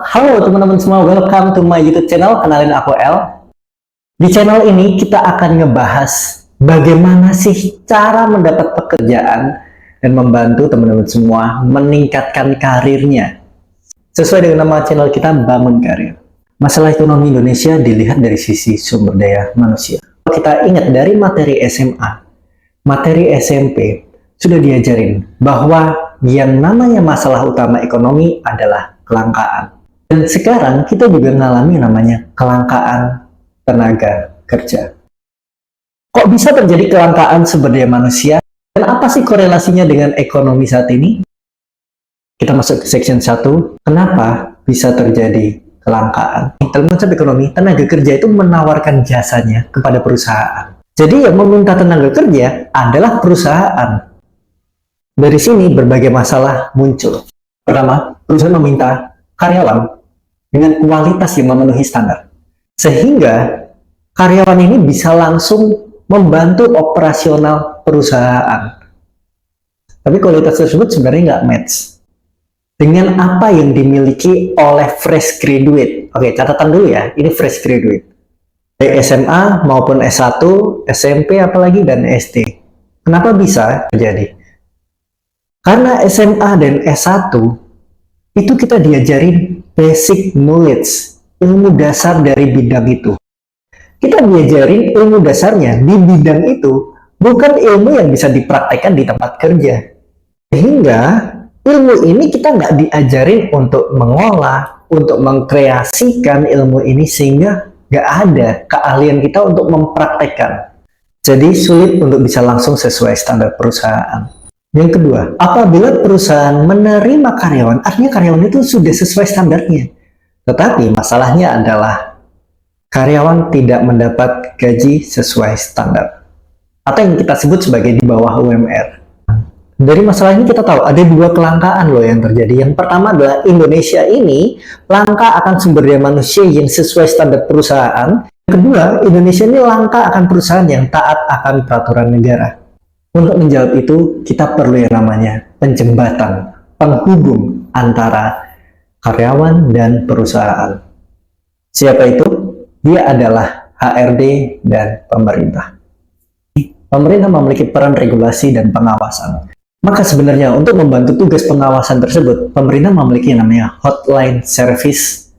Halo teman-teman semua, welcome to my YouTube channel. Kenalin aku El. Di channel ini kita akan ngebahas bagaimana sih cara mendapat pekerjaan dan membantu teman-teman semua meningkatkan karirnya. Sesuai dengan nama channel kita, Bangun Karir. Masalah ekonomi Indonesia dilihat dari sisi sumber daya manusia. Kalau kita ingat dari materi SMA, materi SMP, sudah diajarin bahwa yang namanya masalah utama ekonomi adalah kelangkaan. Dan sekarang kita juga mengalami namanya kelangkaan tenaga kerja. Kok bisa terjadi kelangkaan sumber daya manusia? Dan apa sih korelasinya dengan ekonomi saat ini? Kita masuk ke section 1. Kenapa bisa terjadi kelangkaan? Dalam konsep ekonomi, tenaga kerja itu menawarkan jasanya kepada perusahaan. Jadi yang meminta tenaga kerja adalah perusahaan. Dari sini berbagai masalah muncul. Pertama, perusahaan meminta karyawan dengan kualitas yang memenuhi standar. Sehingga karyawan ini bisa langsung membantu operasional perusahaan. Tapi kualitas tersebut sebenarnya nggak match dengan apa yang dimiliki oleh fresh graduate. Oke, catatan dulu ya, ini fresh graduate. Baik SMA maupun S1, SMP apalagi, dan SD. Kenapa bisa terjadi? Karena SMA dan S1 itu kita diajarin basic knowledge, ilmu dasar dari bidang itu. Kita diajarin ilmu dasarnya di bidang itu, bukan ilmu yang bisa dipraktekkan di tempat kerja. Sehingga ilmu ini kita nggak diajarin untuk mengolah, untuk mengkreasikan ilmu ini, sehingga nggak ada keahlian kita untuk mempraktekkan. Jadi sulit untuk bisa langsung sesuai standar perusahaan. Yang kedua, apabila perusahaan menerima karyawan, artinya karyawan itu sudah sesuai standarnya. Tetapi masalahnya adalah karyawan tidak mendapat gaji sesuai standar. Atau yang kita sebut sebagai di bawah UMR. Dari masalah ini kita tahu ada dua kelangkaan loh yang terjadi. Yang pertama adalah Indonesia ini langka akan sumber daya manusia yang sesuai standar perusahaan. Yang kedua, Indonesia ini langka akan perusahaan yang taat akan peraturan negara. Untuk menjawab itu, kita perlu yang namanya penjembatan, penghubung antara karyawan dan perusahaan. Siapa itu? Dia adalah HRD dan pemerintah. Pemerintah memiliki peran regulasi dan pengawasan. Maka sebenarnya untuk membantu tugas pengawasan tersebut, pemerintah memiliki yang namanya hotline service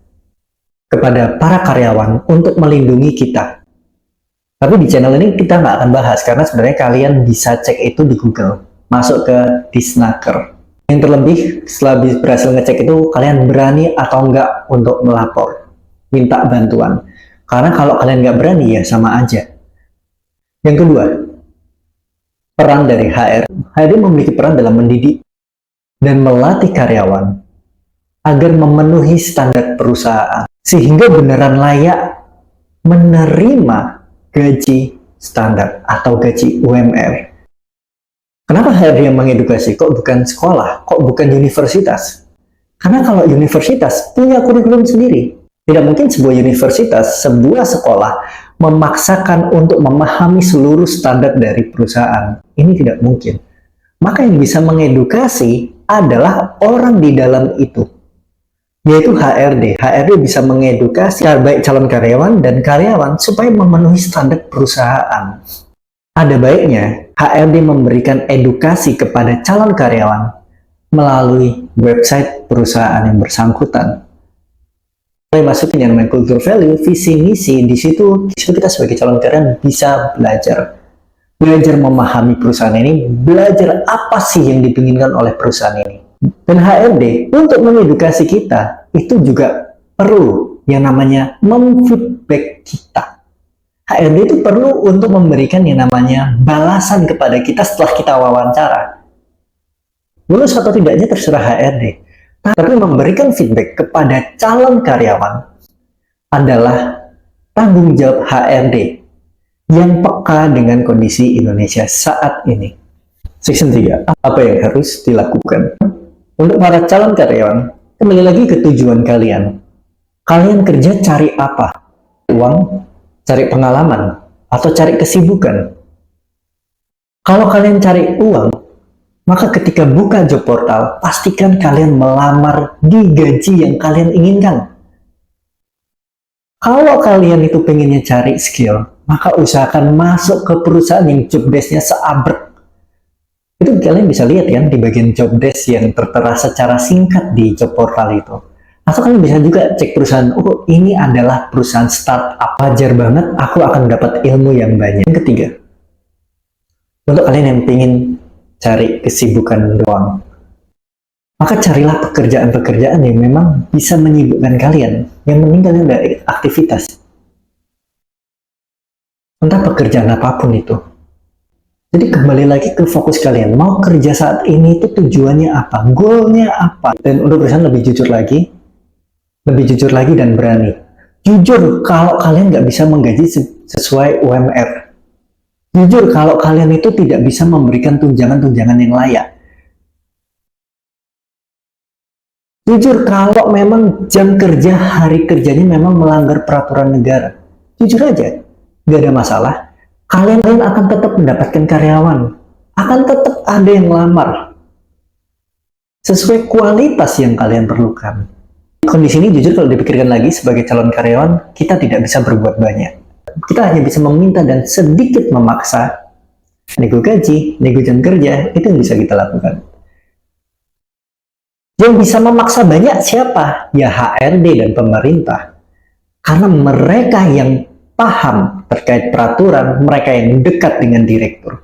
kepada para karyawan untuk melindungi kita. Tapi di channel ini kita nggak akan bahas, karena sebenarnya kalian bisa cek itu di Google. Masuk ke Disnaker. Yang terlebih, setelah berhasil ngecek itu, kalian berani atau enggak untuk melapor. Minta bantuan. Karena kalau kalian nggak berani, ya sama aja. Yang kedua, peran dari HR. HRD memiliki peran dalam mendidik dan melatih karyawan agar memenuhi standar perusahaan. Sehingga beneran layak menerima gaji standar atau gaji UMR. Kenapa HRD yang mengedukasi? Kok bukan sekolah? Kok bukan universitas? Karena kalau universitas punya kurikulum sendiri. Tidak mungkin sebuah universitas, sebuah sekolah memaksakan untuk memahami seluruh standar dari perusahaan. Ini tidak mungkin. Maka yang bisa mengedukasi adalah orang di dalam itu, yaitu HRD. HRD bisa mengedukasi baik calon karyawan dan karyawan supaya memenuhi standar perusahaan. Ada baiknya HRD memberikan edukasi kepada calon karyawan melalui website perusahaan yang bersangkutan. Mulai masukin yang namanya culture value, visi misi, di situ kita sebagai calon karyawan bisa belajar memahami perusahaan ini, belajar apa sih yang dipinginkan oleh perusahaan ini. Dan HRD untuk mengedukasi kita itu juga perlu yang namanya memfeedback kita. HRD itu perlu untuk memberikan yang namanya balasan kepada kita setelah kita wawancara. Lulus atau tidaknya terserah HRD. Tapi memberikan feedback kepada calon karyawan adalah tanggung jawab HRD yang peka dengan kondisi Indonesia saat ini. Section 3. Apa yang harus dilakukan? Untuk para calon karyawan, kembali lagi ke tujuan kalian. Kalian kerja cari apa? Uang, cari pengalaman, atau cari kesibukan? Kalau kalian cari uang, Maka ketika buka job portal, pastikan kalian melamar di gaji yang kalian inginkan. Kalau kalian itu pengennya cari skill, maka usahakan masuk ke perusahaan yang job desk-nya seabrek. Itu kalian bisa lihat kan di bagian job desk yang tertera secara singkat di job portal itu. Atau kalian bisa juga cek perusahaan, oh ini adalah perusahaan startup, wajar banget aku akan dapat ilmu yang banyak. Yang ketiga, untuk kalian yang pengen cari kesibukan doang, maka carilah pekerjaan-pekerjaan yang memang bisa menyibukkan kalian. Yang penting kalian ada aktivitas. Entah pekerjaan apapun itu. Jadi kembali lagi ke fokus kalian. Mau kerja saat ini itu tujuannya apa? Goalnya apa? Dan untuk perusahaan lebih jujur lagi dan berani. Jujur kalau kalian nggak bisa menggaji sesuai UMR. Jujur kalau kalian itu tidak bisa memberikan tunjangan-tunjangan yang layak. Jujur kalau memang jam kerja, hari kerjanya memang melanggar peraturan negara. Jujur aja, nggak ada masalah. Kalian akan tetap mendapatkan karyawan. Akan tetap ada yang melamar. Sesuai kualitas yang kalian perlukan. Kondisi ini jujur kalau dipikirkan lagi sebagai calon karyawan, kita tidak bisa berbuat banyak. Kita hanya bisa meminta dan sedikit memaksa. Nego gaji, nego jam kerja, itu yang bisa kita lakukan. Yang bisa memaksa banyak siapa? Ya HRD dan pemerintah. Karena mereka yang paham terkait peraturan, mereka yang dekat dengan direktur.